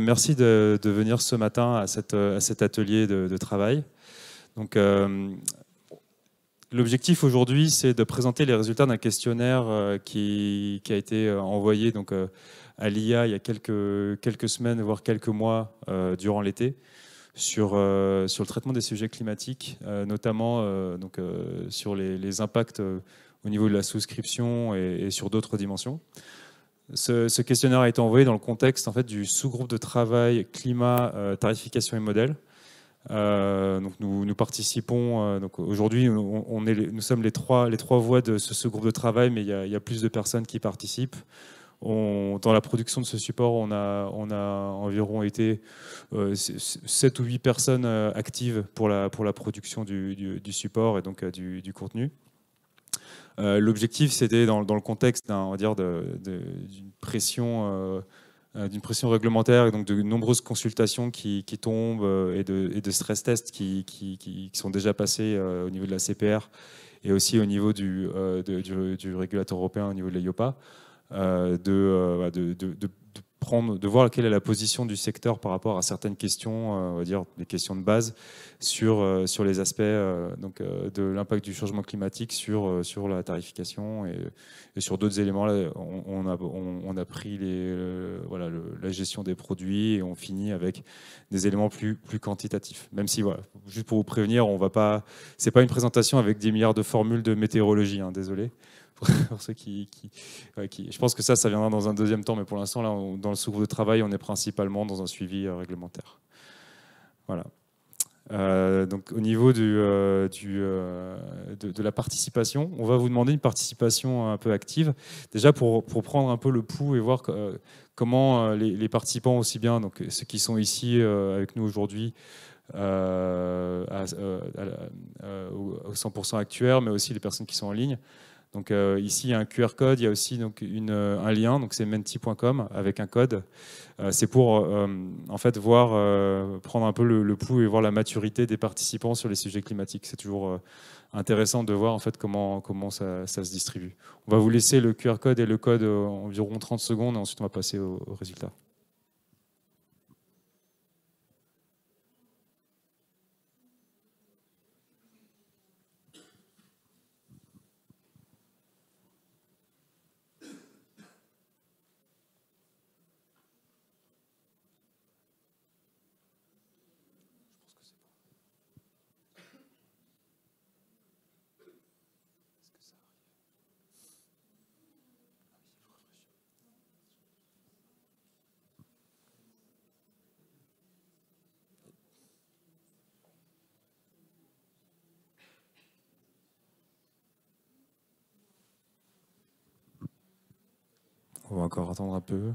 merci de venir ce matin à cet atelier de travail. Donc, l'objectif aujourd'hui, c'est de présenter les résultats d'un questionnaire qui a été envoyé donc, à l'IA il y a quelques semaines, voire quelques mois durant l'été, sur le traitement des sujets climatiques, notamment sur les impacts au niveau de la souscription et sur d'autres dimensions. Ce questionnaire a été envoyé dans le contexte en fait, du sous-groupe de travail climat, tarification et modèle. Donc nous participons. Donc aujourd'hui, nous sommes les trois voix de ce groupe de travail, mais il y a plus de personnes qui participent. Dans la production de ce support, on a environ été 7 ou 8 personnes actives pour la production du support et donc du contenu. L'objectif, c'était dans le contexte d'une pression réglementaire et donc de nombreuses consultations qui tombent et de stress tests qui sont déjà passés au niveau de la CPR et aussi au niveau du régulateur européen, au niveau de l'EIOPA, de voir quelle est la position du secteur par rapport à certaines questions, on va dire des questions de base sur les aspects de l'impact du changement climatique sur la tarification et sur d'autres éléments. Là, on a pris la gestion des produits et on finit avec des éléments plus quantitatifs. Même si, voilà, juste pour vous prévenir, c'est pas une présentation avec 10 milliards de formules de météorologie, hein, désolé. Pour ceux je pense que ça viendra dans un deuxième temps, mais pour l'instant, là, dans le sous-groupe de travail, on est principalement dans un suivi réglementaire. Voilà. Donc, au niveau de la participation, on va vous demander une participation un peu active, déjà pour prendre un peu le pouls et voir comment les participants, aussi bien donc, ceux qui sont ici avec nous aujourd'hui, au 100% actuaire, mais aussi les personnes qui sont en ligne. Donc ici, il y a un QR code, il y a aussi donc, un lien, donc c'est menti.com avec un code. C'est pour en fait prendre un peu le pouls et voir la maturité des participants sur les sujets climatiques. C'est toujours intéressant de voir en fait comment ça se distribue. On va vous laisser le QR code et le code environ 30 secondes et ensuite on va passer aux résultats. On va encore attendre un peu.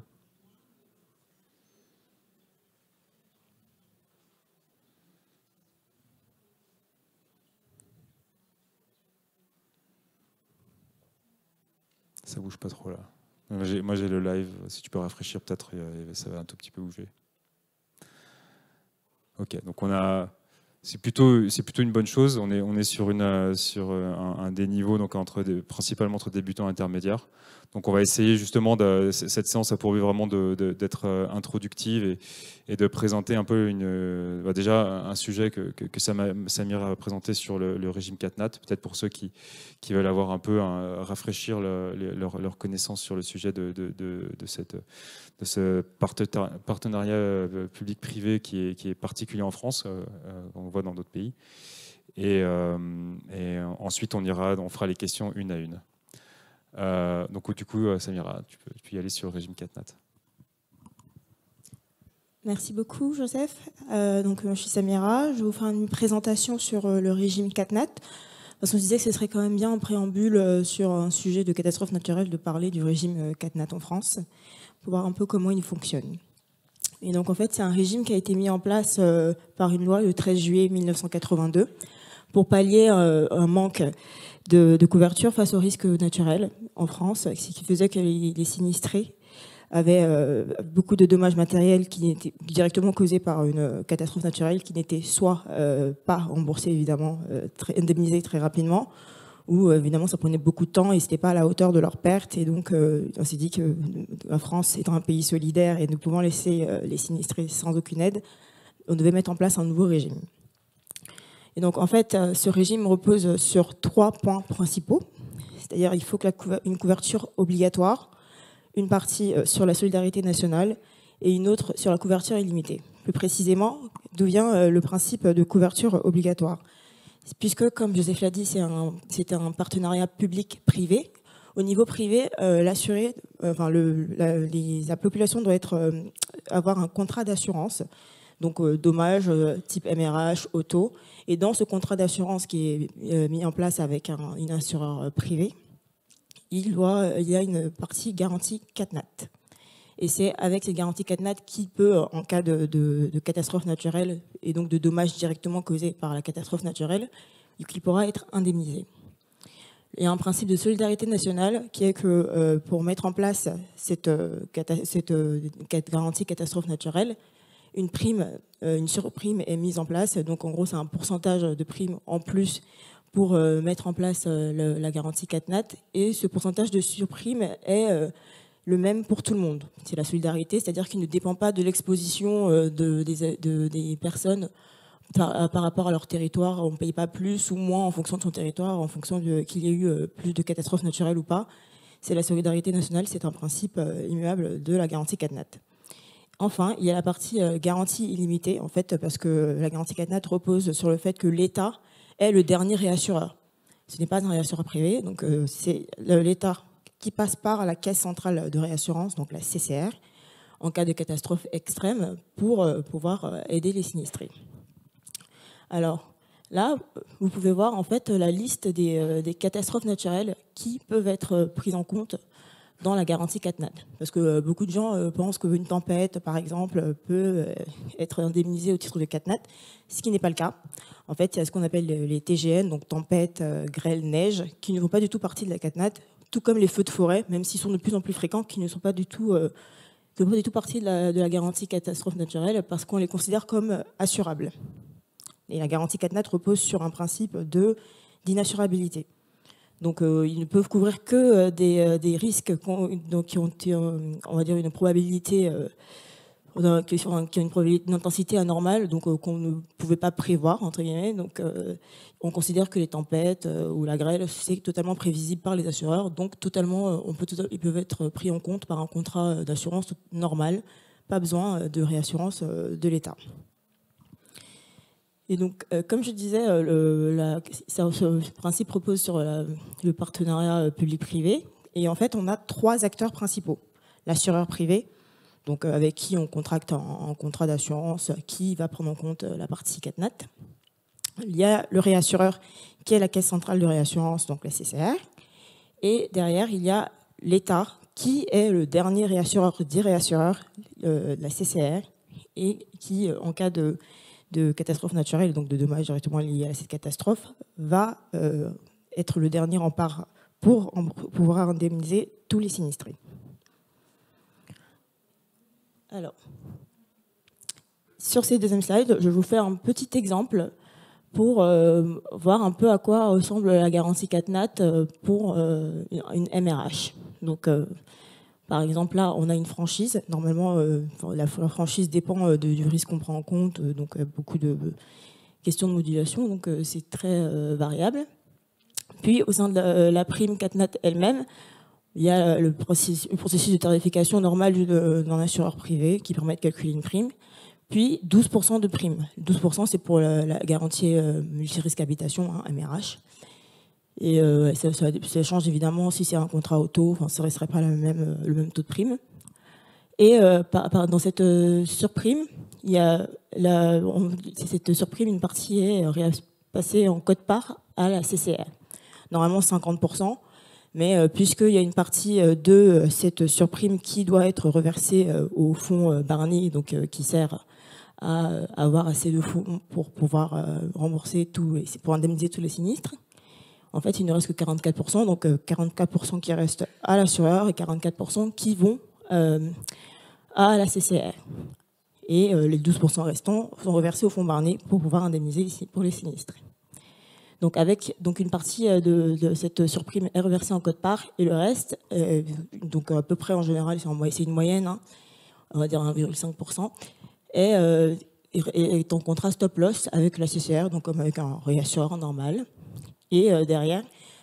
Ça bouge pas trop là. Moi j'ai le live, si tu peux rafraîchir peut-être, ça va un tout petit peu bouger. Ok, donc c'est plutôt une bonne chose. On est sur un des niveaux donc principalement entre débutants et intermédiaires. Donc on va essayer justement cette séance a pour but vraiment d'être introductive et de présenter un peu déjà un sujet que Samira a présenté sur le régime CatNat, peut-être pour ceux qui veulent avoir un peu rafraîchir leur connaissance sur le sujet de ce partenariat public-privé qui est particulier en France, on le voit dans d'autres pays. Et ensuite, on fera les questions une à une. Donc du coup, Samira, tu peux y aller sur le régime CatNat. Merci beaucoup, Joseph. Je suis Samira. Je vais vous faire une présentation sur le régime CatNat. Parce qu'on se disait que ce serait quand même bien en préambule sur un sujet de catastrophe naturelle de parler du régime CatNat en France, pour voir un peu comment il fonctionne. Et donc en fait, c'est un régime qui a été mis en place par une loi le 13 juillet 1982 pour pallier un manque de couverture face aux risques naturels en France, ce qui faisait que les sinistrés avaient beaucoup de dommages matériels qui étaient directement causés par une catastrophe naturelle qui n'était soit pas remboursés évidemment, indemnisés très rapidement, où évidemment ça prenait beaucoup de temps et c'était pas à la hauteur de leurs pertes. Et donc on s'est dit que la France étant un pays solidaire et ne pouvant laisser les sinistrés sans aucune aide, on devait mettre en place un nouveau régime. Et donc en fait, ce régime repose sur 3 points principaux. C'est-à-dire il faut que une couverture obligatoire, une partie sur la solidarité nationale et une autre sur la couverture illimitée. Plus précisément, d'où vient le principe de couverture obligatoire? Puisque, comme Joseph l'a dit, c'était un partenariat public-privé. Au niveau privé, l'assuré, la population doit avoir un contrat d'assurance, donc dommages type MRH, auto. Et dans ce contrat d'assurance qui est mis en place avec une assureur privé, il y a une partie garantie CatNat. Et c'est avec ces garanties CatNat qui peut, en cas de catastrophe naturelle et donc de dommages directement causés par la catastrophe naturelle, qui pourra être indemnisé. Il y a un principe de solidarité nationale qui est que pour mettre en place cette garantie catastrophe naturelle, une surprime est mise en place. Donc en gros, c'est un pourcentage de prime en plus pour mettre en place la garantie CatNat. Et ce pourcentage de surprime est le même pour tout le monde. C'est la solidarité, c'est-à-dire qu'il ne dépend pas de l'exposition des personnes par rapport à leur territoire. On ne paye pas plus ou moins en fonction de son territoire, en fonction qu'il y ait eu plus de catastrophes naturelles ou pas. C'est la solidarité nationale, c'est un principe immuable de la garantie CatNat. Enfin, il y a la partie garantie illimitée, en fait, parce que la garantie CatNat repose sur le fait que l'État est le dernier réassureur. Ce n'est pas un réassureur privé, donc c'est l'État qui passe par la Caisse centrale de réassurance, donc la CCR, en cas de catastrophe extrême, pour pouvoir aider les sinistrés. Alors là, vous pouvez voir en fait la liste des catastrophes naturelles qui peuvent être prises en compte dans la garantie CatNat. Parce que beaucoup de gens pensent qu'une tempête, par exemple, peut être indemnisée au titre de CatNat, ce qui n'est pas le cas. En fait, il y a ce qu'on appelle les TGN, donc tempête, grêle, neige, qui ne font pas du tout partie de la CatNat, tout comme les feux de forêt, même s'ils sont de plus en plus fréquents, qui ne sont pas du tout partie de la garantie catastrophe naturelle, parce qu'on les considère comme assurables. Et la garantie CatNat repose sur un principe d'inassurabilité. Donc ils ne peuvent couvrir que des risques qui ont on va dire une probabilité qui ont une intensité anormale, donc qu'on ne pouvait pas prévoir entre guillemets. Donc on considère que les tempêtes ou la grêle, c'est totalement prévisible par les assureurs, donc totalement ils peuvent être pris en compte par un contrat d'assurance normal, pas besoin de réassurance de l'État. Et donc, comme je disais, ce principe repose sur le partenariat public-privé. Et en fait, on a 3 acteurs principaux. L'assureur privé, donc avec qui on contracte en contrat d'assurance, qui va prendre en compte la partie CatNat. Il y a le réassureur, qui est la Caisse centrale de réassurance, donc la CCR. Et derrière, il y a l'État, qui est le dernier réassureur des réassureurs, la CCR, et qui, en cas de catastrophe naturelle, donc de dommages directement liés à cette catastrophe, va être le dernier rempart pour pouvoir indemniser tous les sinistrés. Alors, sur ces deuxièmes slides, je vous fais un petit exemple pour voir un peu à quoi ressemble la garantie CatNat pour une MRH. Donc, par exemple, là, on a une franchise. Normalement, la franchise dépend du risque qu'on prend en compte, donc beaucoup de questions de modulation, donc c'est très variable. Puis, au sein de la prime CatNat elle-même, il y a le processus de tarification normal d'un assureur privé qui permet de calculer une prime. Puis 12% de prime. 12%, c'est pour la garantie multirisque habitation, hein, MRH. Et ça change évidemment si c'est un contrat auto, enfin, ça ne resterait pas le même taux de prime. Et dans cette surprime, il y a cette surprime, une partie est passée en quote-part à la CCR. Normalement 50%, mais puisqu'il y a une partie de cette surprime qui doit être reversée au fonds Barnier, donc qui sert à avoir assez de fonds pour pouvoir rembourser pour indemniser tous les sinistres. En fait, il ne reste que 44%, donc 44% qui restent à l'assureur et 44% qui vont à la CCR. Et les 12% restants sont reversés au fonds Barnier pour pouvoir indemniser ici pour les sinistres. Donc avec une partie de cette surprime est reversée en quote-part et le reste, donc à peu près en général, c'est une moyenne, hein, on va dire 1,5%, est en contrat stop-loss avec la CCR, donc comme avec un réassureur normal. Et derrière,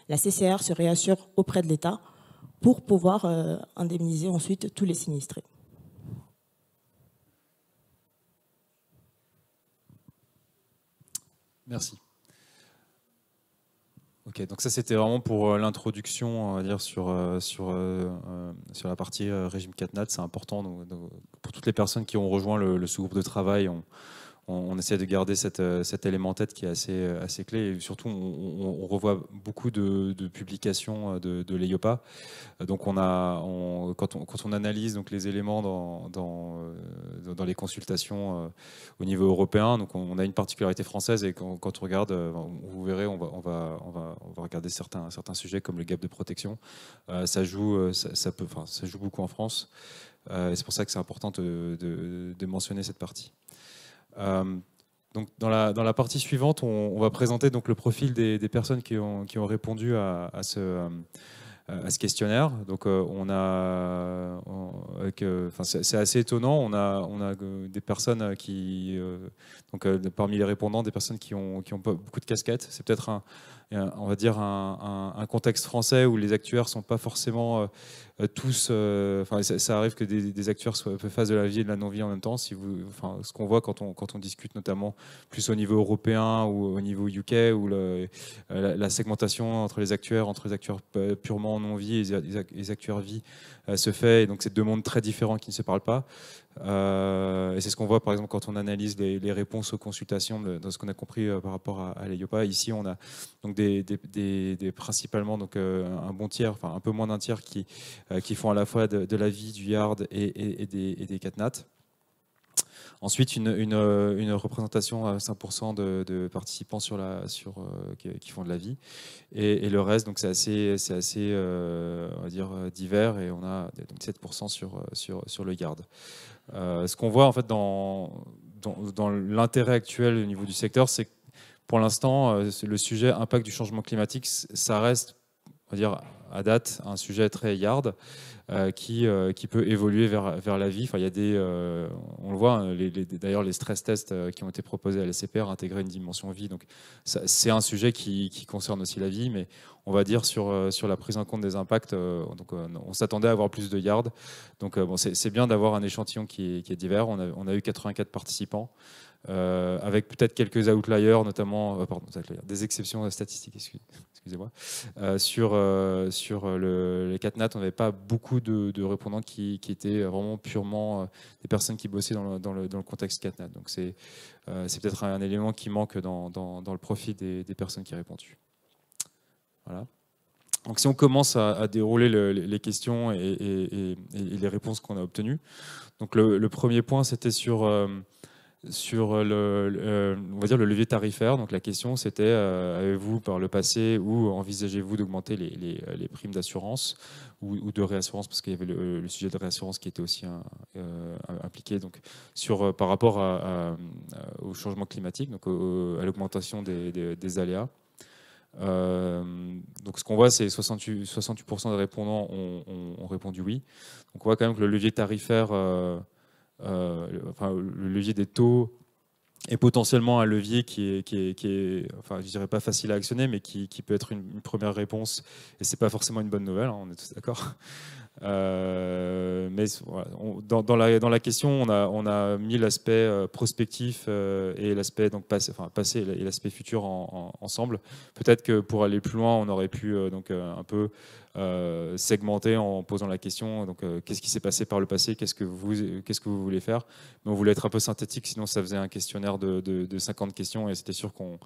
la CCR se réassure auprès de l'État pour pouvoir indemniser ensuite tous les sinistrés. Merci. Ok, donc ça c'était vraiment pour l'introduction, on va dire, sur la partie régime CatNat. C'est important pour toutes les personnes qui ont rejoint le sous-groupe de travail. On essaie de garder cet élément en tête qui est assez clé. Et surtout, on revoit beaucoup de publications de l'EIOPA. Donc, quand on analyse donc, les éléments dans les consultations au niveau européen, donc on a une particularité française. Et quand on regarde, vous verrez, on va regarder certains sujets comme le gap de protection. Ça joue beaucoup en France. Et c'est pour ça que c'est important de mentionner cette partie. Donc dans la partie suivante, on va présenter donc le profil des personnes qui ont répondu à ce questionnaire. Donc c'est assez étonnant. On a des personnes parmi les répondants, des personnes qui ont pas beaucoup de casquettes. C'est peut-être on va dire un contexte français où les actuaires sont pas forcément tous. Ça arrive que des actuaires fassent de la vie et de la non-vie en même temps. Ce qu'on voit quand on discute notamment plus au niveau européen ou au niveau UK, où la segmentation entre les actuaires purement non-vie et les actuaires vie se fait. Et donc c'est deux mondes très différents qui ne se parlent pas. Et c'est ce qu'on voit par exemple quand on analyse les réponses aux consultations dans ce qu'on a compris par rapport à l'EIOPA. Ici on a donc principalement donc un bon tiers, enfin un peu moins d'un tiers qui font à la fois de la vie, du yard et des catnat. Ensuite, une représentation à 5% de participants qui font de la vie. Et le reste, donc c'est assez on va dire, divers, et on a donc 7% sur le yard. Ce qu'on voit en fait dans l'intérêt actuel au niveau du secteur, c'est que pour l'instant, le sujet impact du changement climatique, ça reste, on va dire, à date, un sujet très yard qui peut évoluer vers la vie. Enfin, il y a on le voit, hein, d'ailleurs les stress tests qui ont été proposés à la SCPR intégrent une dimension vie. Donc c'est un sujet qui concerne aussi la vie, mais on va dire sur la prise en compte des impacts, on s'attendait à avoir plus de yard. Donc c'est bien d'avoir un échantillon qui est divers. On a eu 84 participants. Avec peut-être quelques outliers, notamment des exceptions statistiques, excusez-moi. Sur les catnat, on n'avait pas beaucoup de répondants qui étaient vraiment purement des personnes qui bossaient dans le contexte catnat. Donc c'est peut-être un élément qui manque dans le profil des personnes qui répondent. Voilà. Donc si on commence à dérouler les questions et les réponses qu'on a obtenues. Donc le premier point, c'était sur on va dire le levier tarifaire. Donc la question c'était avez-vous par le passé ou envisagez-vous d'augmenter les primes d'assurance ou de réassurance, parce qu'il y avait le sujet de réassurance qui était aussi impliqué, donc par rapport au changement climatique, donc à l'augmentation des aléas. Donc ce qu'on voit, c'est 68% des répondants ont répondu oui. Donc on voit quand même que le levier tarifaire, le levier des taux est potentiellement un levier qui est enfin, je dirais pas facile à actionner, mais qui peut être une première réponse. Et c'est pas forcément une bonne nouvelle, hein, on est tous d'accord. Mais voilà, dans la question, on a mis l'aspect prospectif et l'aspect donc passé et l'aspect futur ensemble. Peut-être que pour aller plus loin, on aurait pu un peu segmenter en posant la question. Donc, qu'est-ce qui s'est passé par le passé, qu'est-ce que vous voulez faire. Mais on voulait être un peu synthétique, sinon ça faisait un questionnaire de 50 questions et c'était sûr qu'on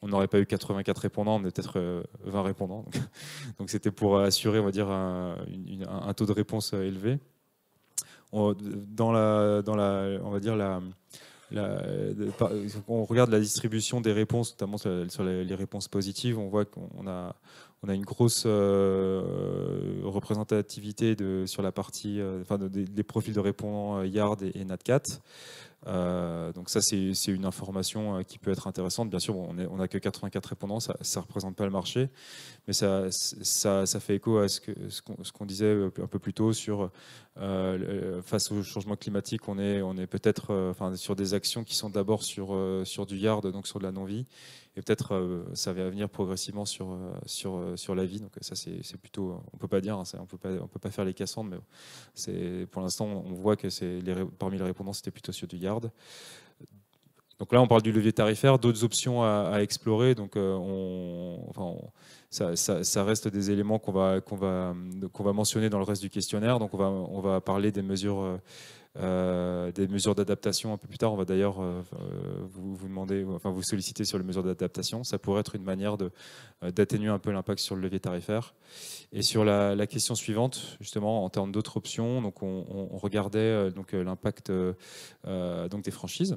n'aurait pas eu 84 répondants, on était peut-être 20 répondants. Donc c'était pour assurer, on va dire, un taux de réponse élevé. On regarde la distribution des réponses, notamment sur les réponses positives. On voit qu'on a une grosse représentativité sur la partie, des profils de répondants Yard et Natcat. Donc ça, c'est une information qui peut être intéressante. Bien sûr, on n'a que 84 répondants, ça ne représente pas le marché, mais ça fait écho à ce qu'on disait un peu plus tôt sur face au changement climatique, on est peut-être sur des actions qui sont d'abord sur du yard, donc sur de la non-vie, et peut-être ça va venir progressivement sur la vie. Donc ça, c'est plutôt, on peut pas dire, hein, on peut pas faire les Cassandres, mais pour l'instant, on voit que parmi les répondants, c'était plutôt sur du yard. Donc là, on parle du levier tarifaire, d'autres options à explorer. Donc, ça reste des éléments qu'on va mentionner dans le reste du questionnaire. Donc, on va parler des mesures d'adaptation un peu plus tard. On va d'ailleurs vous demander, enfin vous solliciter sur les mesures d'adaptation. Ça pourrait être une manière d'atténuer un peu l'impact sur le levier tarifaire. Et sur la question suivante, justement, en termes d'autres options, donc on regardait l'impact donc des franchises,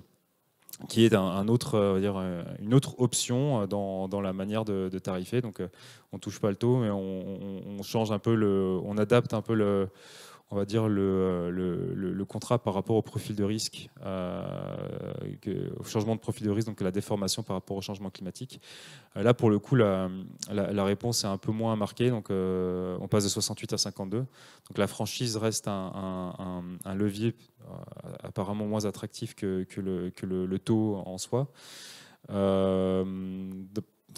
qui est une autre option dans la manière de tarifer. Donc, on touche pas le taux, mais on change un peu on adapte un peu on va dire le contrat par rapport au profil de risque, au changement de profil de risque, donc la déformation par rapport au changement climatique. Là, pour le coup, la réponse est un peu moins marquée. Donc, on passe de 68 à 52. Donc, la franchise reste un levier apparemment moins attractif que le taux en soi.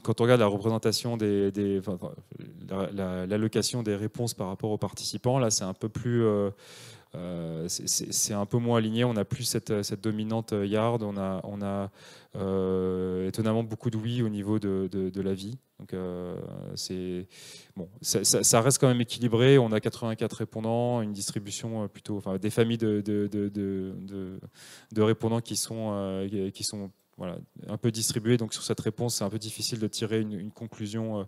Quand on regarde la représentation l'allocation des réponses par rapport aux participants, là, c'est un peu plus, c'est un peu moins aligné. On n'a plus cette dominante yard. On a étonnamment beaucoup de oui au niveau de la vie. Donc, ça reste quand même équilibré. On a 84 répondants, une distribution plutôt, des familles de répondants qui sont voilà, un peu distribué. Donc sur cette réponse, c'est un peu difficile de tirer une conclusion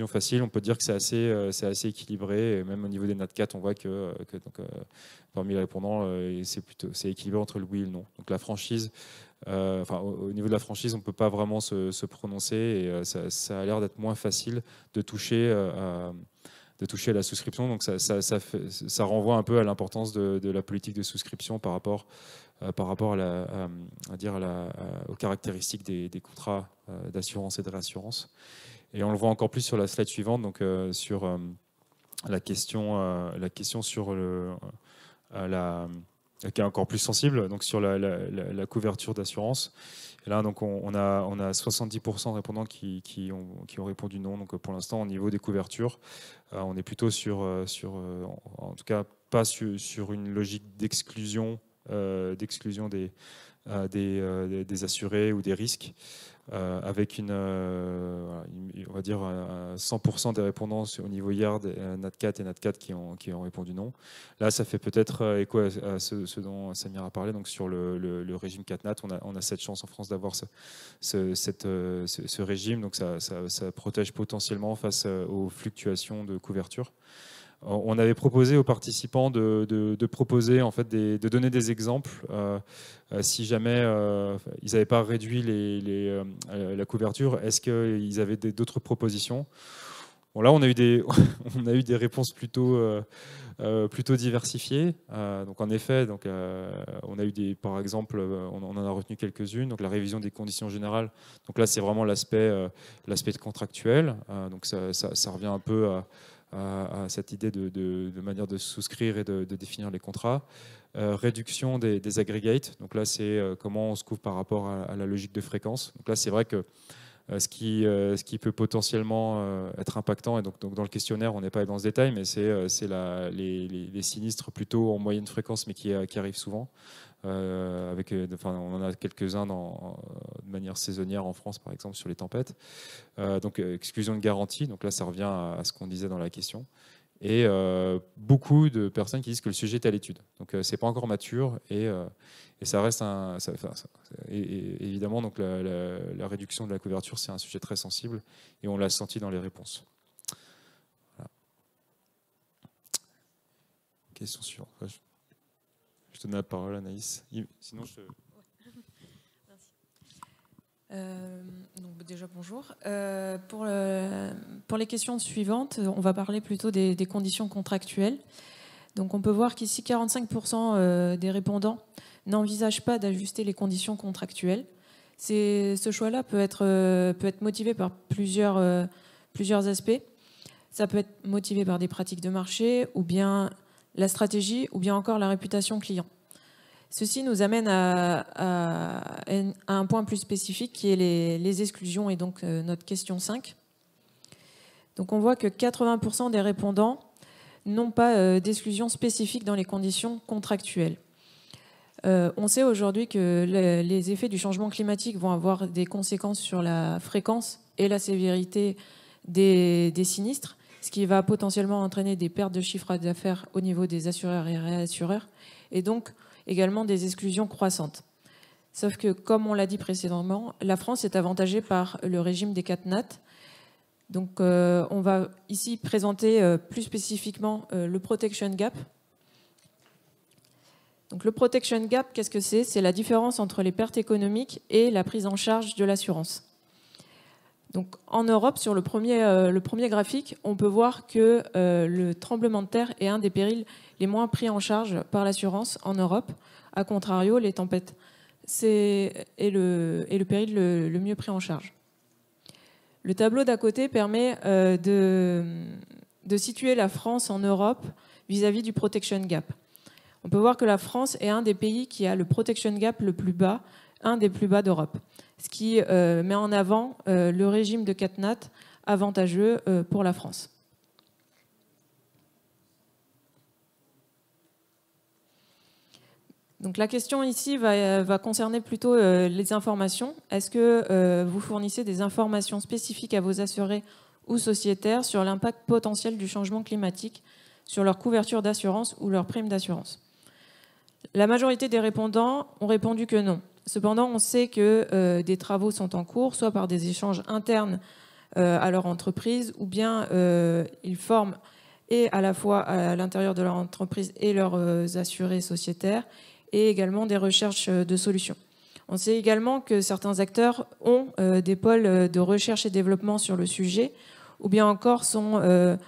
facile. On peut dire que c'est assez équilibré. Et même au niveau des NAT4, on voit que parmi les répondants, c'est équilibré entre le oui et le non. Donc la franchise, au niveau de la franchise, on ne peut pas vraiment se prononcer, et ça a l'air d'être moins facile de toucher à la souscription. Donc ça renvoie un peu à l'importance de la politique de souscription par rapport aux caractéristiques des contrats d'assurance et de réassurance. Et on le voit encore plus sur la slide suivante, donc sur la question sur qui est encore plus sensible, donc sur la couverture d'assurance. Et là, donc, on a 70% de répondants qui ont répondu non. Donc, pour l'instant, au niveau des couvertures, on est plutôt en tout cas, pas sur une logique d'exclusion des assurés ou des risques, avec on va dire 100% des répondants au niveau YARD, NAT4 et NAT4 qui ont répondu non. Là, ça fait peut-être écho à ce dont Samir a parlé. Donc sur le régime 4 NAT, on a cette chance en France d'avoir ce régime. Donc ça protège potentiellement face aux fluctuations de couverture. On avait proposé aux participants de proposer, en fait, de donner des exemples si jamais ils n'avaient pas réduit la couverture. Est-ce qu'ils avaient d'autres propositions? Bon, là, on a eu des réponses plutôt diversifiées. Donc, en effet, on a eu par exemple, on en a retenu quelques-unes. Donc, la révision des conditions générales. Donc là, c'est vraiment l'aspect contractuel. Donc, ça revient un peu à cette idée de manière de souscrire et de définir les contrats. Réduction des aggregates. Donc là, c'est comment on se couvre par rapport à la logique de fréquence. Donc là, c'est vrai que ce qui peut potentiellement être impactant, et donc dans le questionnaire, on n'est pas allé dans ce détail, mais c'est les sinistres plutôt en moyenne fréquence, mais qui arrivent souvent. On en a quelques-uns de manière saisonnière en France, par exemple, sur les tempêtes. Donc, exclusion de garantie. Donc là, ça revient à ce qu'on disait dans la question. Et beaucoup de personnes qui disent que le sujet est à l'étude. Donc, c'est pas encore mature, et ça reste évidemment, donc la réduction de la couverture, c'est un sujet très sensible, et on l'a senti dans les réponses. Voilà. Question suivante. Je te donne la parole, Anaïs. Sinon, je te... Donc déjà bonjour. Pour les questions suivantes, on va parler plutôt des conditions contractuelles. Donc on peut voir qu'ici 45% des répondants n'envisage pas d'ajuster les conditions contractuelles. Ce choix-là peut être motivé par plusieurs aspects. Ça peut être motivé par des pratiques de marché, ou bien la stratégie, ou bien encore la réputation client. Ceci nous amène à un point plus spécifique qui est les exclusions, et donc notre question 5. Donc on voit que 80% des répondants n'ont pas d'exclusion spécifique dans les conditions contractuelles. On sait aujourd'hui que les effets du changement climatique vont avoir des conséquences sur la fréquence et la sévérité des sinistres, ce qui va potentiellement entraîner des pertes de chiffre d'affaires au niveau des assureurs et réassureurs, et donc également des exclusions croissantes. Sauf que, comme on l'a dit précédemment, la France est avantagée par le régime des CatNat. Donc on va ici présenter plus spécifiquement le Protection Gap. Donc le Protection Gap, qu'est-ce que c'est? C'est la différence entre les pertes économiques et la prise en charge de l'assurance. Donc en Europe, sur le premier graphique, on peut voir que le tremblement de terre est un des périls les moins pris en charge par l'assurance en Europe. A contrario, les tempêtes est le péril le mieux pris en charge. Le tableau d'à côté permet de situer la France en Europe vis-à-vis du Protection Gap. On peut voir que la France est un des pays qui a le Protection Gap le plus bas, un des plus bas d'Europe, ce qui met en avant le régime de CatNat avantageux pour la France. Donc la question ici va concerner plutôt les informations. Est-ce que vous fournissez des informations spécifiques à vos assurés ou sociétaires sur l'impact potentiel du changement climatique sur leur couverture d'assurance ou leur prime d'assurance? La majorité des répondants ont répondu que non. Cependant, on sait que des travaux sont en cours, soit par des échanges internes à leur entreprise, ou bien ils forment et à la fois à l'intérieur de leur entreprise et leurs assurés sociétaires, et également des recherches de solutions. On sait également que certains acteurs ont des pôles de recherche et développement sur le sujet, ou bien encore se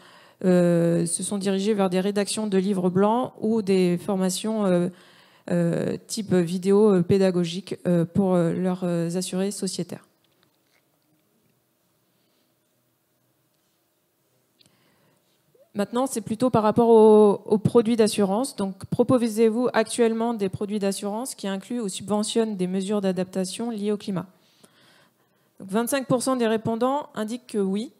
sont dirigés vers des rédactions de livres blancs ou des formations type vidéo pédagogique pour leurs assurés sociétaires. Maintenant, c'est plutôt par rapport aux produits d'assurance. Donc, proposez-vous actuellement des produits d'assurance qui incluent ou subventionnent des mesures d'adaptation liées au climat? Donc, 25% des répondants indiquent que oui.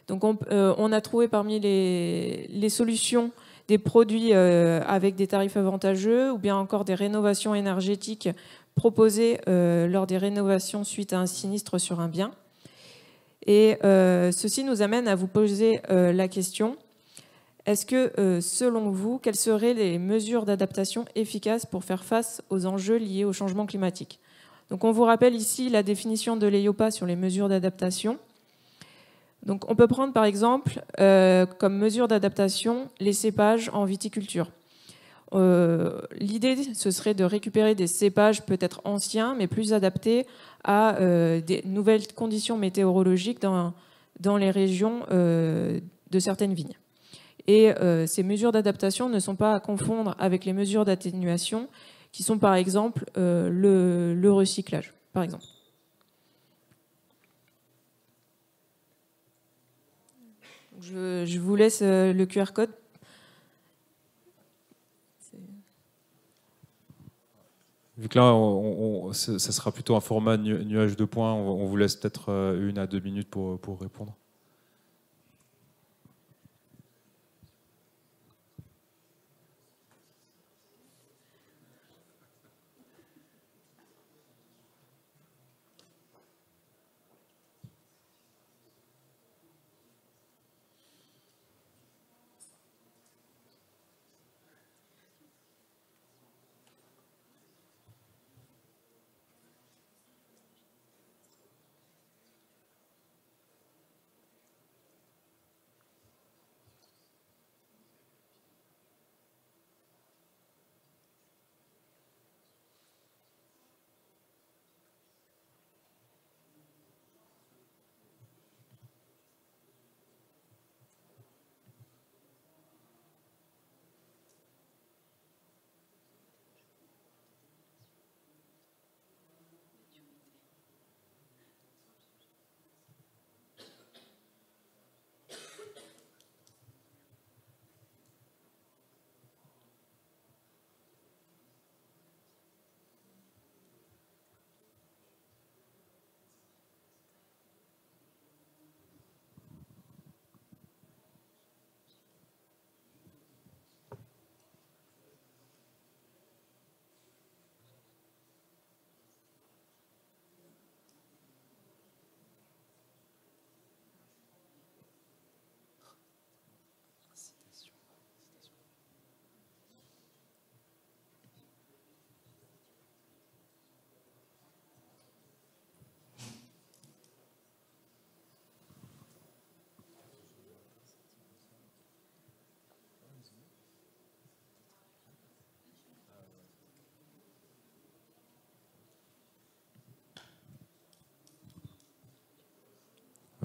Donc, on a trouvé parmi les solutions des produits avec des tarifs avantageux, ou bien encore des rénovations énergétiques proposées lors des rénovations suite à un sinistre sur un bien. Et ceci nous amène à vous poser la question: est-ce que, selon vous, quelles seraient les mesures d'adaptation efficaces pour faire face aux enjeux liés au changement climatique? Donc, on vous rappelle ici la définition de l'EIOPA sur les mesures d'adaptation. Donc, on peut prendre par exemple comme mesure d'adaptation les cépages en viticulture. L'idée, ce serait de récupérer des cépages peut-être anciens, mais plus adaptés à des nouvelles conditions météorologiques dans les régions de certaines vignes. Et ces mesures d'adaptation ne sont pas à confondre avec les mesures d'atténuation, qui sont par exemple le recyclage, par exemple. Je vous laisse le QR code. Vu que là, ça sera plutôt un format nuage de points, on vous laisse peut-être 1 à 2 minutes pour répondre.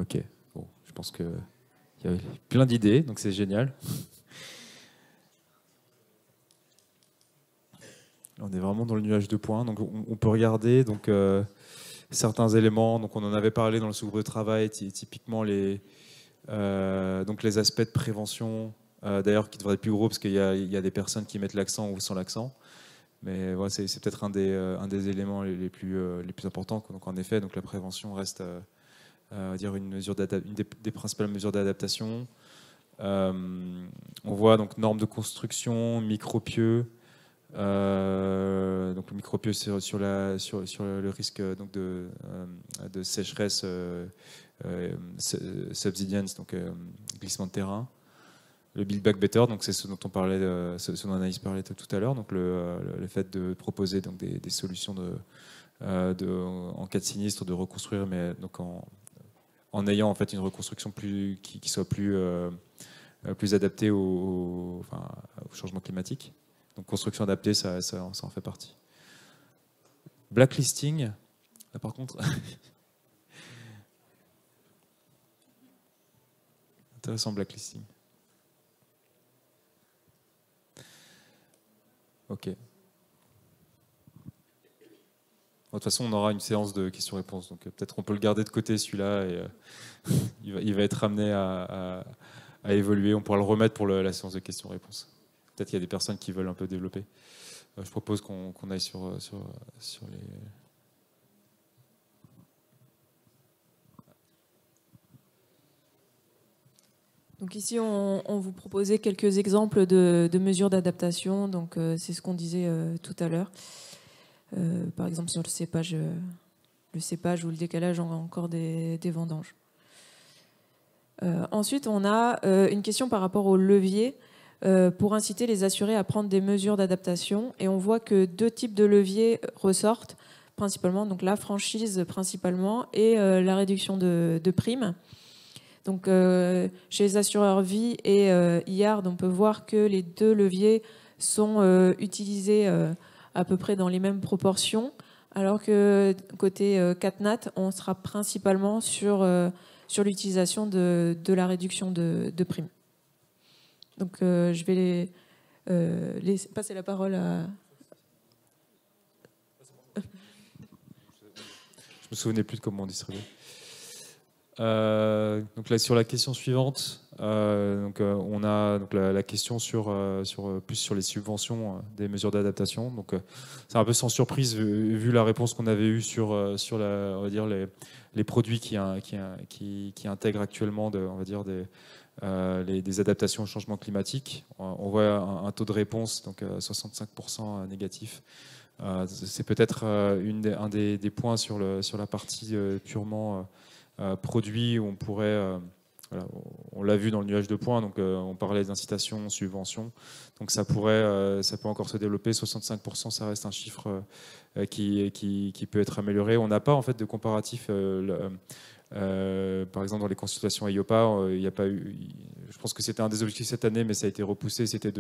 Ok, bon, je pense qu'il y a plein d'idées, donc c'est génial. On est vraiment dans le nuage de points, donc on peut regarder donc, certains éléments. Donc on en avait parlé dans le sous-groupe de travail, typiquement donc les aspects de prévention, d'ailleurs qui devraient être plus gros parce qu'il y a des personnes qui mettent l'accent ou sans l'accent. Mais voilà, c'est peut-être un des éléments les plus importants. Donc en effet, donc la prévention reste dire une des principales mesures d'adaptation. On voit donc normes de construction, micropieux. Donc le micropieux sur le risque donc de sécheresse, subsidence, donc glissement de terrain. Le Build Back Better, donc c'est ce dont on parlait, ce dont Anaïs parlait tout à l'heure, donc le fait de proposer donc des solutions en cas de sinistre, de reconstruire, mais donc en ayant en fait une reconstruction qui soit plus adaptée au changement climatique. Donc construction adaptée, ça en fait partie. Blacklisting, là par contre, intéressant blacklisting. Ok. De toute façon, on aura une séance de questions-réponses, donc peut-être on peut le garder de côté celui-là et il va être amené à évoluer. On pourra le remettre pour la séance de questions-réponses. Peut-être qu'il y a des personnes qui veulent un peu développer. Je propose qu'on aille sur les... Donc ici, on vous proposait quelques exemples de mesures d'adaptation. Donc c'est ce qu'on disait tout à l'heure. Par exemple sur le cépage ou le décalage encore des vendanges. Ensuite, on a une question par rapport au levier pour inciter les assurés à prendre des mesures d'adaptation. Et on voit que deux types de leviers ressortent, principalement donc la franchise principalement et la réduction de primes. Donc, chez les assureurs vie et IARD, on peut voir que les deux leviers sont utilisés à peu près dans les mêmes proportions, alors que côté CatNat, on sera principalement sur l'utilisation de la réduction de primes. Donc, je vais passer la parole à... Je me souvenais plus de comment on distribuait. Donc là, sur la question suivante, on a donc la question plus sur les subventions des mesures d'adaptation. Donc c'est un peu sans surprise vu la réponse qu'on avait eue sur on va dire les produits qui intègrent actuellement des adaptations au changement climatique. On voit un taux de réponse donc 65% négatif. C'est peut-être un des points sur la partie purement produit où on pourrait, voilà, on l'a vu dans le nuage de points, donc on parlait d'incitation, subvention, donc ça peut encore se développer. 65%, ça reste un chiffre qui peut être amélioré. On n'a pas en fait de comparatif. Par exemple, dans les consultations EIOPA, il n'y a pas eu. Je pense que c'était un des objectifs cette année, mais ça a été repoussé. C'était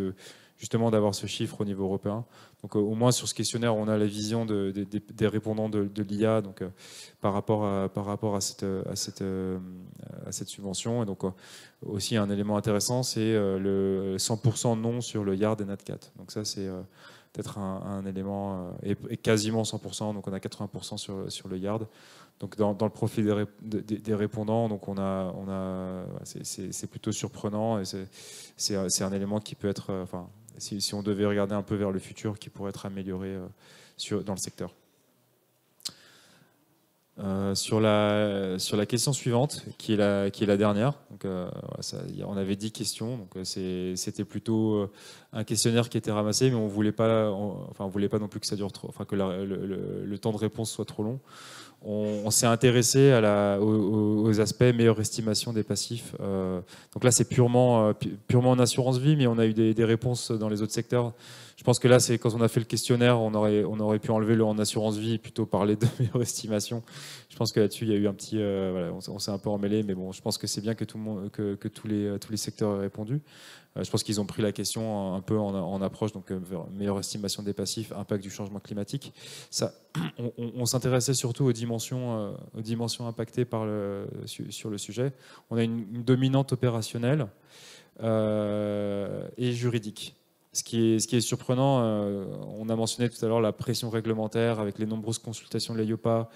justement d'avoir ce chiffre au niveau européen. Donc, au moins sur ce questionnaire, on a la vision des répondants de l'IA, donc par rapport à cette subvention. Et donc, aussi un élément intéressant, c'est le 100% non sur le YARD et NatCat. Donc ça, c'est peut-être un élément et quasiment 100%. Donc, on a 80% sur le YARD. Donc dans le profil des répondants, donc c'est plutôt surprenant et c'est un élément qui peut être, enfin, si on devait regarder un peu vers le futur, qui pourrait être amélioré dans le secteur. Sur la question suivante, qui est la dernière, donc, on avait 10 questions, donc c'était plutôt un questionnaire qui était ramassé, mais on voulait pas non plus que ça dure trop, enfin que le temps de réponse soit trop long. On s'est intéressé aux aspects meilleure estimation des passifs. Donc là, c'est purement en assurance vie, mais on a eu des réponses dans les autres secteurs. Je pense que là, c'est quand on a fait le questionnaire, on aurait pu enlever le en assurance vie et plutôt parler de meilleure estimation. Je pense que là-dessus, il y a eu un petit, voilà, on s'est un peu emmêlé, mais bon, je pense que c'est bien que tout le monde, que tous les secteurs aient répondu. Je pense qu'ils ont pris la question un peu en approche, donc meilleure estimation des passifs, impact du changement climatique. Ça, on s'intéressait surtout aux dimensions impactées sur le sujet. On a une dominante opérationnelle et juridique. Ce qui est surprenant, on a mentionné tout à l'heure la pression réglementaire avec les nombreuses consultations de l'EIOPA,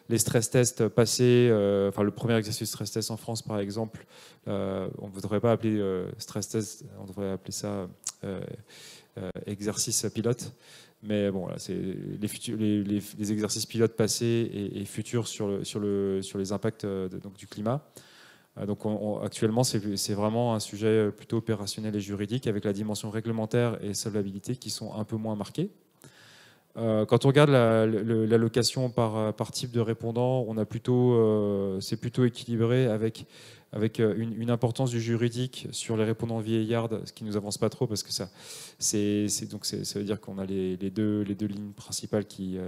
les stress tests passés, enfin le premier exercice stress test en France par exemple, on ne devrait pas appeler stress test, on devrait appeler ça exercice pilote. Mais bon, là, c'est les exercices pilotes passés et futurs sur les impacts donc, du climat. Donc actuellement, c'est vraiment un sujet plutôt opérationnel et juridique avec la dimension réglementaire et solvabilité qui sont un peu moins marquées. Quand on regarde l'allocation par type de répondant, c'est plutôt équilibré avec une importance du juridique sur les répondants vieillards, ce qui ne nous avance pas trop parce que ça veut dire qu'on a les deux lignes principales qui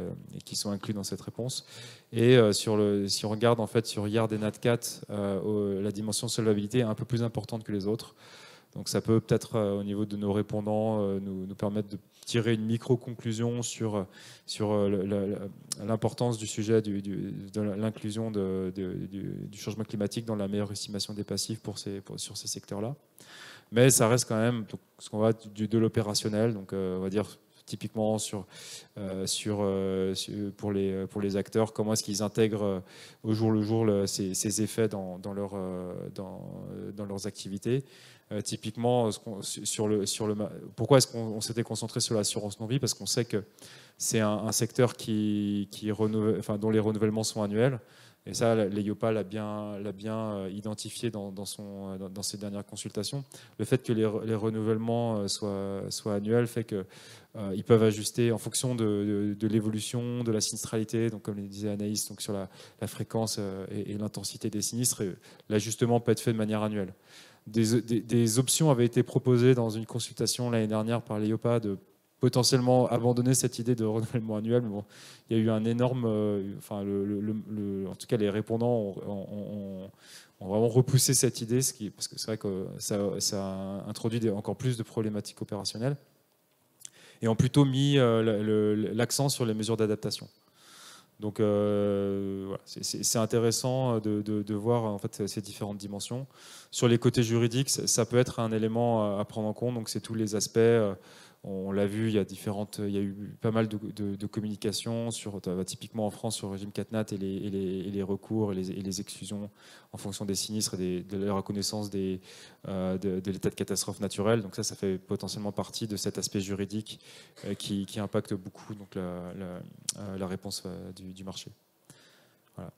sont incluses dans cette réponse. Et si on regarde en fait sur Yard et NatCat, la dimension solvabilité est un peu plus importante que les autres. Donc ça peut peut-être au niveau de nos répondants nous permettre de tirer une micro-conclusion sur l'importance du sujet de l'inclusion du changement climatique dans la meilleure estimation des passifs sur ces secteurs-là. Mais ça reste quand même donc, ce qu'on va de l'opérationnel, donc on va dire typiquement pour les acteurs, comment est-ce qu'ils intègrent au jour le jour ces effets dans leurs activités. Typiquement, pourquoi est-ce qu'on s'était concentré sur l'assurance non-vie? Parce qu'on sait que c'est un secteur dont les renouvellements sont annuels. Et ça, l'EIOPA l'a bien identifié dans ses dernières consultations. Le fait que les renouvellements soient annuels fait qu'ils peuvent ajuster en fonction de l'évolution, de la sinistralité, donc comme le disait Anaïs, donc sur la fréquence et l'intensité des sinistres. L'ajustement peut être fait de manière annuelle. Des options avaient été proposées dans une consultation l'année dernière par l'EIOPA de potentiellement abandonner cette idée de renouvellement annuel. Mais bon, il y a eu un énorme... en tout cas, les répondants ont vraiment repoussé cette idée, parce que c'est vrai que ça introduit encore plus de problématiques opérationnelles, et ont plutôt mis l'accent sur les mesures d'adaptation. Donc voilà, c'est intéressant de voir en fait ces différentes dimensions. Sur les côtés juridiques, ça peut être un élément à prendre en compte. Donc c'est tous les aspects. On l'a vu, il y a eu pas mal de communication typiquement en France sur le régime CatNat et les recours et les exclusions en fonction des sinistres et de la reconnaissance de l'état de catastrophe naturelle. Donc ça fait potentiellement partie de cet aspect juridique qui impacte beaucoup donc la réponse du marché. Voilà.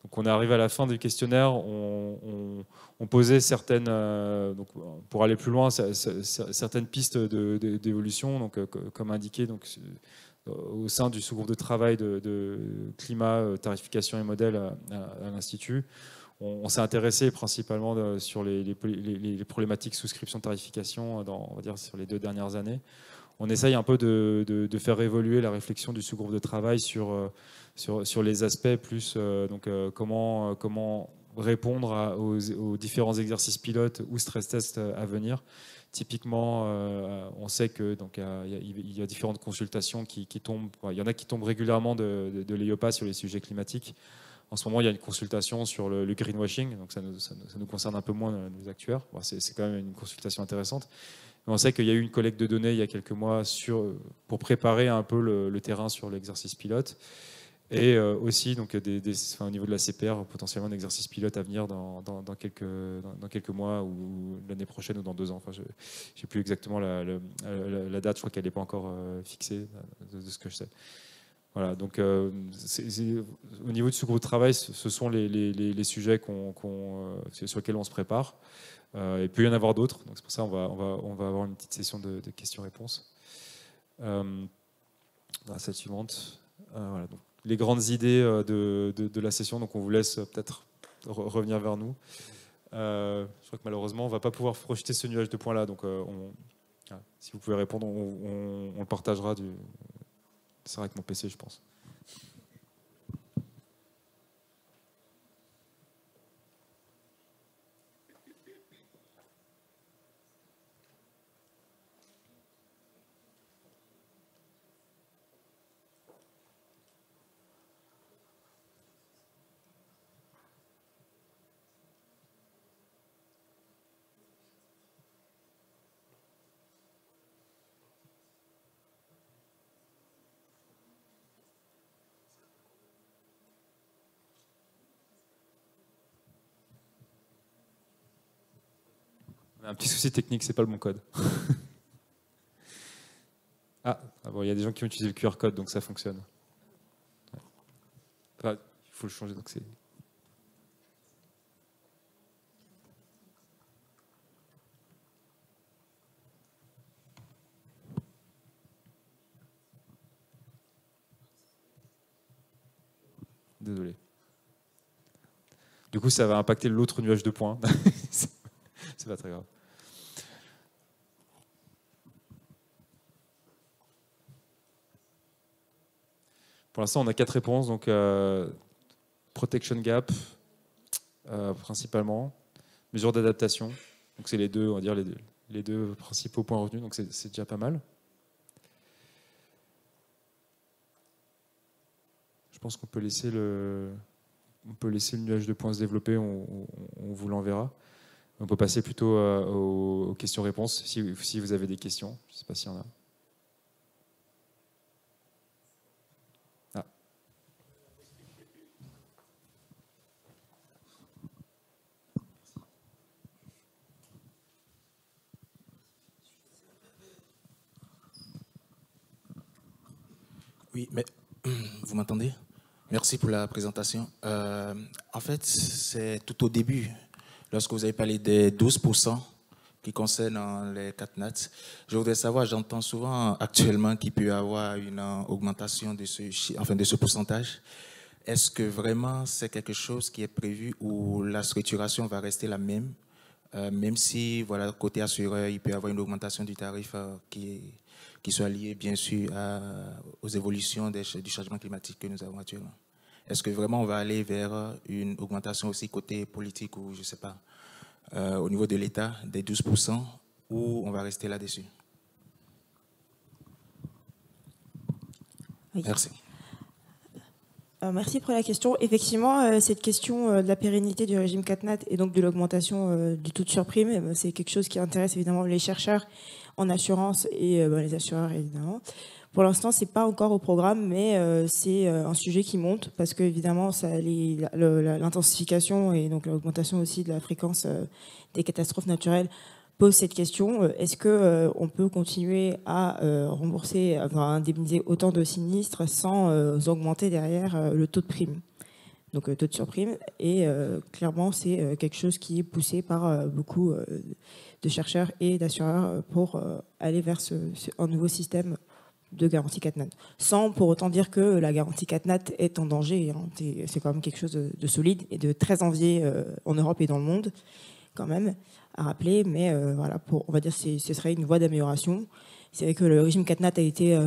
Donc on est arrivé à la fin du questionnaire, on posait donc pour aller plus loin, certaines pistes d'évolution, donc comme indiqué donc, au sein du sous-groupe de travail de climat, tarification et modèle à l'Institut. On s'est intéressé principalement sur les problématiques souscription-tarification on va dire sur les 2 dernières années. On essaye un peu de faire évoluer la réflexion du sous-groupe de travail sur les aspects plus comment répondre aux différents exercices pilotes ou stress tests à venir. Typiquement, on sait que il y a différentes consultations qui tombent. Il y en a qui tombent régulièrement de l'EIOPA sur les sujets climatiques. En ce moment, il y a une consultation sur le greenwashing, donc ça nous concerne un peu moins nos actuaires. Bon, c'est quand même une consultation intéressante. Mais on sait qu'il y a eu une collecte de données il y a quelques mois pour préparer un peu le terrain sur l'exercice pilote. Et aussi donc, au niveau de la CPR, potentiellement un exercice pilote à venir dans quelques mois ou l'année prochaine ou dans 2 ans. Enfin, je n'ai plus exactement la date, je crois qu'elle n'est pas encore fixée de ce que je sais. Voilà, donc au niveau du sous-groupe de travail, ce sont les sujets sur lesquels on se prépare. Il peut y en avoir d'autres, donc c'est pour ça on va avoir une petite session de questions-réponses. Cette suivante. Voilà, donc, les grandes idées de la session, donc on vous laisse peut-être revenir vers nous. Je crois que malheureusement, on ne va pas pouvoir projeter ce nuage de points là, donc si vous pouvez répondre, on le partagera. C'est vrai avec mon PC, je pense. Un petit souci technique, c'est pas le bon code. Bon, il y a des gens qui ont utilisé le QR code, donc ça fonctionne. Ouais. Enfin, il faut le changer, donc c'est... Désolé. Du coup, ça va impacter l'autre nuage de points. C'est pas très grave. Pour l'instant, on a 4 réponses. Donc, protection gap, principalement. Mesure d'adaptation. Donc, c'est les deux, on va dire, les deux principaux points retenus. Donc, c'est déjà pas mal. Je pense qu'on peut laisser le nuage de points se développer. On vous l'enverra. On peut passer plutôt aux questions-réponses, si vous avez des questions. Je ne sais pas s'il y en a. Oui, mais vous m'entendez? Merci pour la présentation. En fait, c'est tout au début, lorsque vous avez parlé des 12% qui concernent les CatNat. Je voudrais savoir, j'entends souvent actuellement qu'il peut y avoir une augmentation de ce pourcentage. Est-ce que vraiment c'est quelque chose qui est prévu ou la structuration va rester la même, même si, voilà, côté assureur, il peut y avoir une augmentation du tarif qui soit liée, bien sûr, aux évolutions du changement climatique que nous avons actuellement? Est-ce que vraiment on va aller vers une augmentation aussi côté politique ou, je ne sais pas, au niveau de l'État, des 12%, ou on va rester là-dessus? Oui. Merci. Merci pour la question. Effectivement, cette question de la pérennité du régime CatNat et donc de l'augmentation du taux de surprime, c'est quelque chose qui intéresse évidemment les chercheurs en assurance et les assureurs évidemment. Pour l'instant, c'est pas encore au programme, mais c'est un sujet qui monte parce que évidemment, l'intensification et donc l'augmentation aussi de la fréquence des catastrophes naturelles pose cette question. Est-ce que on peut continuer à rembourser, à indemniser autant de sinistres sans augmenter derrière le taux de prime, donc le taux de surprime? Et clairement, c'est quelque chose qui est poussé par beaucoup de chercheurs et d'assureurs pour aller vers un nouveau système de garantie CatNat, sans pour autant dire que la garantie CatNat est en danger. C'est quand même quelque chose de solide et de très envié en Europe et dans le monde, quand même, à rappeler. Mais voilà, on va dire que ce serait une voie d'amélioration. C'est vrai que le régime CatNat a été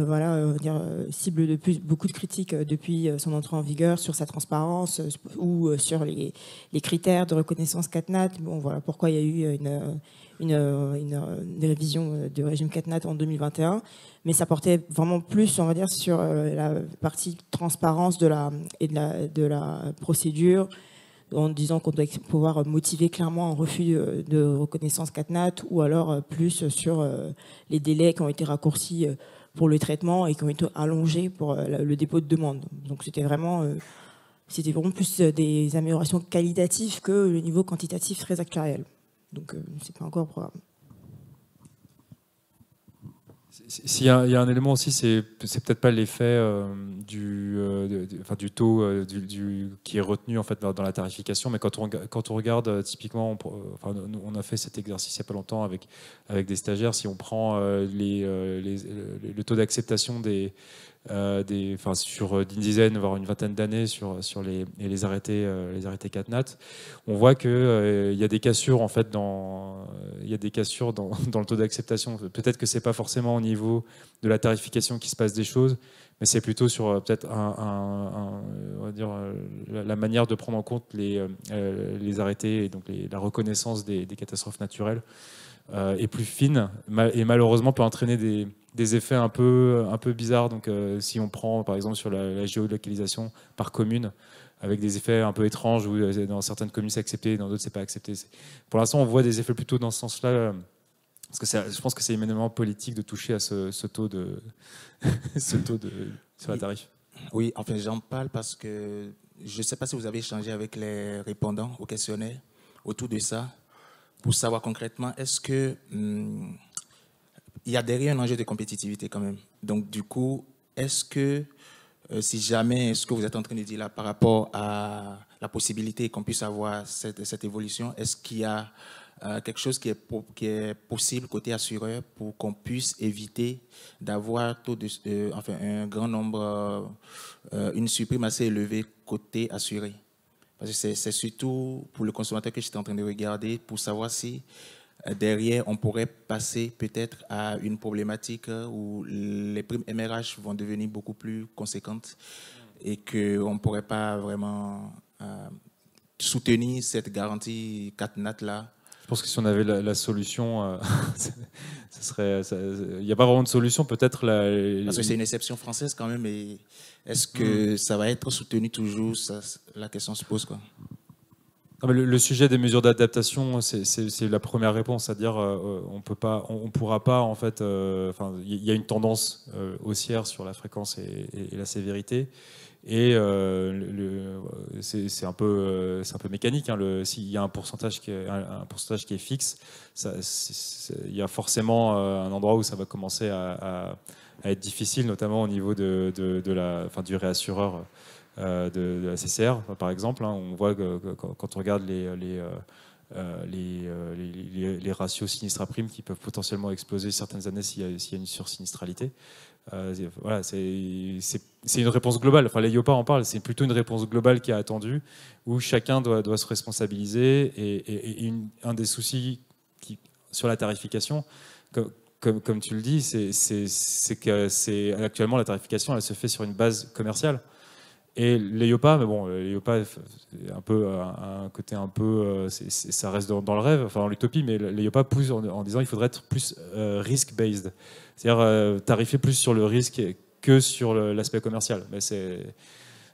cible de beaucoup de critiques depuis son entrée en vigueur sur sa transparence ou sur les critères de reconnaissance CatNat. Bon, voilà pourquoi il y a eu une révision du régime CatNat en 2021. Mais ça portait vraiment plus, on va dire, sur la partie transparence de la procédure, en disant qu'on doit pouvoir motiver clairement un refus de reconnaissance CatNat, ou alors plus sur les délais qui ont été raccourcis pour le traitement et qui ont été allongés pour le dépôt de demande. Donc c'était vraiment plus des améliorations qualitatives que le niveau quantitatif très actuariel. Donc c'est pas encore au programme. S'il y a un élément aussi, c'est peut-être pas l'effet du taux qui est retenu en fait dans la tarification, mais quand on regarde typiquement, on a fait cet exercice il n'y a pas longtemps avec des stagiaires. Si on prend le taux d'acceptation sur une dizaine voire une vingtaine d'années sur les arrêtés CatNat, on voit que il y a des cassures en fait dans le taux d'acceptation. Peut-être que c'est pas forcément au niveau de la tarification qu'il se passe des choses, mais c'est plutôt sur peut-être on va dire la manière de prendre en compte les arrêtés et donc la reconnaissance des catastrophes naturelles est plus fine et malheureusement peut entraîner des effets un peu bizarres. Donc si on prend par exemple sur la géolocalisation par commune, avec des effets un peu étranges où dans certaines communes c'est accepté, dans d'autres c'est pas accepté. Pour l'instant on voit des effets plutôt dans ce sens-là, parce que je pense que c'est éminemment politique de toucher à ce taux sur la tarif. Oui, enfin j'en parle parce que je ne sais pas si vous avez échangé avec les répondants au questionnaire autour de ça. pour savoir concrètement, est-ce que il y a derrière un enjeu de compétitivité quand même. Donc, du coup, est-ce que, si jamais, ce que vous êtes en train de dire là par rapport à la possibilité qu'on puisse avoir cette évolution, est-ce qu'il y a quelque chose qui est possible côté assureur pour qu'on puisse éviter d'avoir enfin, un grand nombre, une surprime assez élevée côté assuré? Parce que c'est surtout pour le consommateur que j'étais en train de regarder pour savoir si derrière, on pourrait passer peut-être à une problématique où les primes MRH vont devenir beaucoup plus conséquentes et qu'on ne pourrait pas vraiment soutenir cette garantie CatNat-là. Je pense que si on avait la solution, ce serait. Il n'y a pas vraiment de solution, peut-être. Parce que c'est une exception française quand même. Et est-ce que ça va être soutenu toujours? La question se pose, quoi. Non, mais le sujet des mesures d'adaptation, c'est la première réponse, c'est-à-dire on pourra pas en fait. Il y a une tendance haussière sur la fréquence et la sévérité, et c'est un peu mécanique. Hein, s'il y a un pourcentage qui est fixe, il y a forcément un endroit où ça va commencer à être difficile, notamment au niveau du réassureur. De la CCR, par exemple, hein, on voit que quand on regarde les ratios sinistres à prime qui peuvent potentiellement exploser certaines années s'il y a une sursinistralité. Voilà, c'est une réponse globale. Enfin, l'EIOPA en parle. C'est plutôt une réponse globale qui est attendue, où chacun doit se responsabiliser. Et un des soucis sur la tarification, comme tu le dis, c'est que actuellement la tarification, elle se fait sur une base commerciale. Et l'EIOPA, mais bon, l'EIOPA un peu un côté un peu, ça reste dans le rêve, enfin dans l'utopie, mais l'EIOPA pousse en disant qu'il faudrait être plus risk-based, c'est-à-dire tarifier plus sur le risque que sur l'aspect commercial. Mais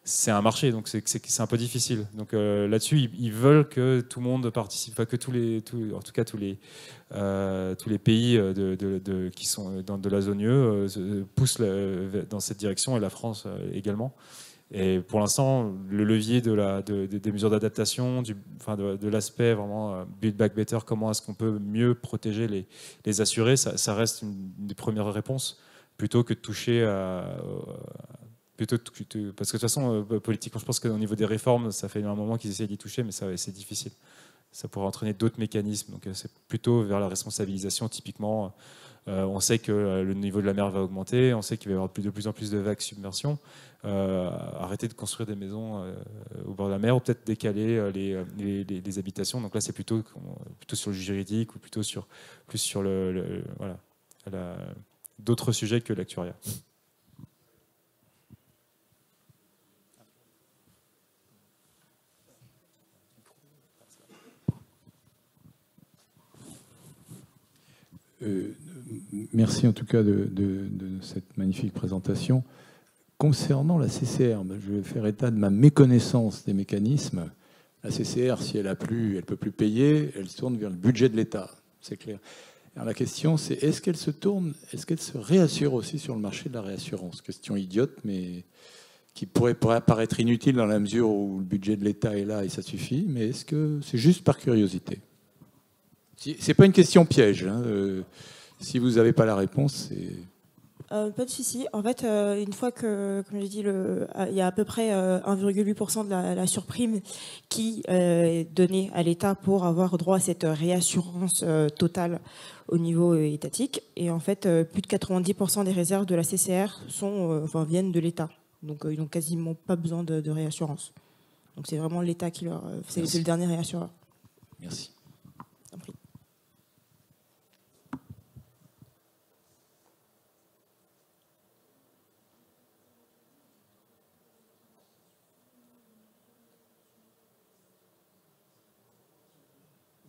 c'est un marché, donc c'est un peu difficile. Donc là-dessus, ils veulent que tout le monde participe, enfin, que en tout cas tous les pays qui sont dans de la zone UE poussent dans cette direction, et la France également. Et pour l'instant, le levier des mesures d'adaptation, de l'aspect vraiment Build Back Better, comment est-ce qu'on peut mieux protéger les assurés, ça reste une des premières réponses, plutôt que de toucher parce que de toute façon, politiquement, je pense qu'au niveau des réformes, ça fait un moment qu'ils essaient d'y toucher, mais c'est difficile. Ça pourrait entraîner d'autres mécanismes. Donc c'est plutôt vers la responsabilisation, typiquement. On sait que le niveau de la mer va augmenter, on sait qu'il va y avoir de plus en plus de vagues submersion. Arrêter de construire des maisons au bord de la mer, ou peut-être décaler les habitations. Donc là, c'est plutôt sur le juridique, ou plutôt plus sur d'autres sujets que l'actuariat. Merci en tout cas de cette magnifique présentation. Concernant la CCR, je vais faire état de ma méconnaissance des mécanismes. La CCR, si elle ne peut plus payer, elle se tourne vers le budget de l'État, c'est clair. Alors la question, c'est est-ce qu'elle se réassure aussi sur le marché de la réassurance? Question idiote, mais qui pourrait paraître inutile dans la mesure où le budget de l'État est là et ça suffit, mais est-ce que c'est juste par curiosité? C'est pas une question piège. Hein. Si vous n'avez pas la réponse, c'est... Pas de souci. En fait, une fois que, comme j'ai dit, il y a à peu près 1,8% de la surprime qui est donnée à l'État pour avoir droit à cette réassurance totale au niveau étatique. Et en fait, plus de 90% des réserves de la CCR viennent de l'État. Donc, ils n'ont quasiment pas besoin de réassurance. Donc, c'est vraiment l'État qui leur... C'est le dernier réassureur. Merci.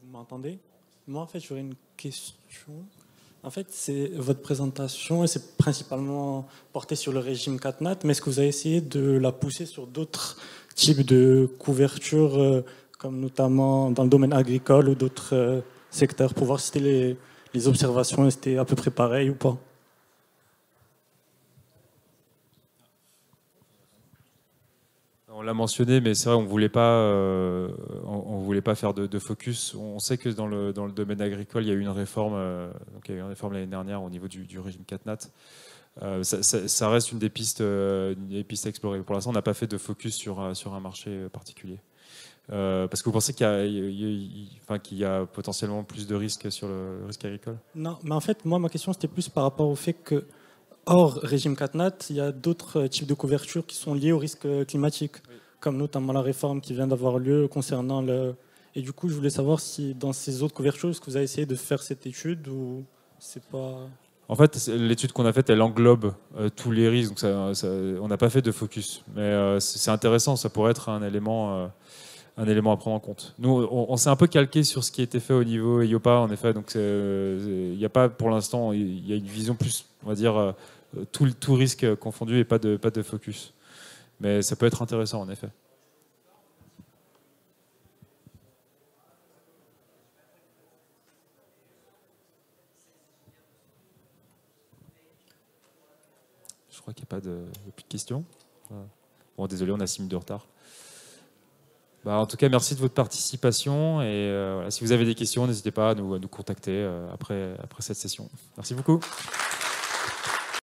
Vous m'entendez? Moi, en fait, j'aurais une question. En fait, c'est votre présentation, et c'est principalement porté sur le régime CatNat, mais est-ce que vous avez essayé de la pousser sur d'autres types de couverture, comme notamment dans le domaine agricole ou d'autres secteurs, pour voir si les observations étaient à peu près pareilles ou pas? On l'a mentionné, mais c'est vrai, on voulait pas faire de focus. On sait que dans le domaine agricole, il y a eu une réforme, donc il y a eu une réforme l'année dernière au niveau du régime CatNat. Ça reste une des pistes à explorer. Pour l'instant, on n'a pas fait de focus sur un marché particulier. Parce que vous pensez qu'il y a potentiellement plus de risques sur le risque agricole? Non, mais en fait, moi, ma question, c'était plus par rapport au fait que, hors régime CatNat, il y a d'autres types de couverture qui sont liés au risque climatique, comme notamment la réforme qui vient d'avoir lieu concernant le... Et du coup, je voulais savoir si dans ces autres couvertures, est-ce que vous avez essayé de faire cette étude ou c'est pas... En fait, l'étude qu'on a faite, elle englobe tous les risques, donc on n'a pas fait de focus. Mais c'est intéressant, ça pourrait être un élément à prendre en compte. Nous, on s'est un peu calqué sur ce qui a été fait au niveau EIOPA, en effet. Donc, il n'y a pas, pour l'instant, il y a une vision plus, on va dire, tout risque confondu et pas de focus. Mais ça peut être intéressant, en effet. Je crois qu'il n'y a plus de questions. Bon, désolé, on a 6 minutes de retard. En tout cas, merci de votre participation. Et voilà, si vous avez des questions, n'hésitez pas à nous contacter après cette session. Merci beaucoup.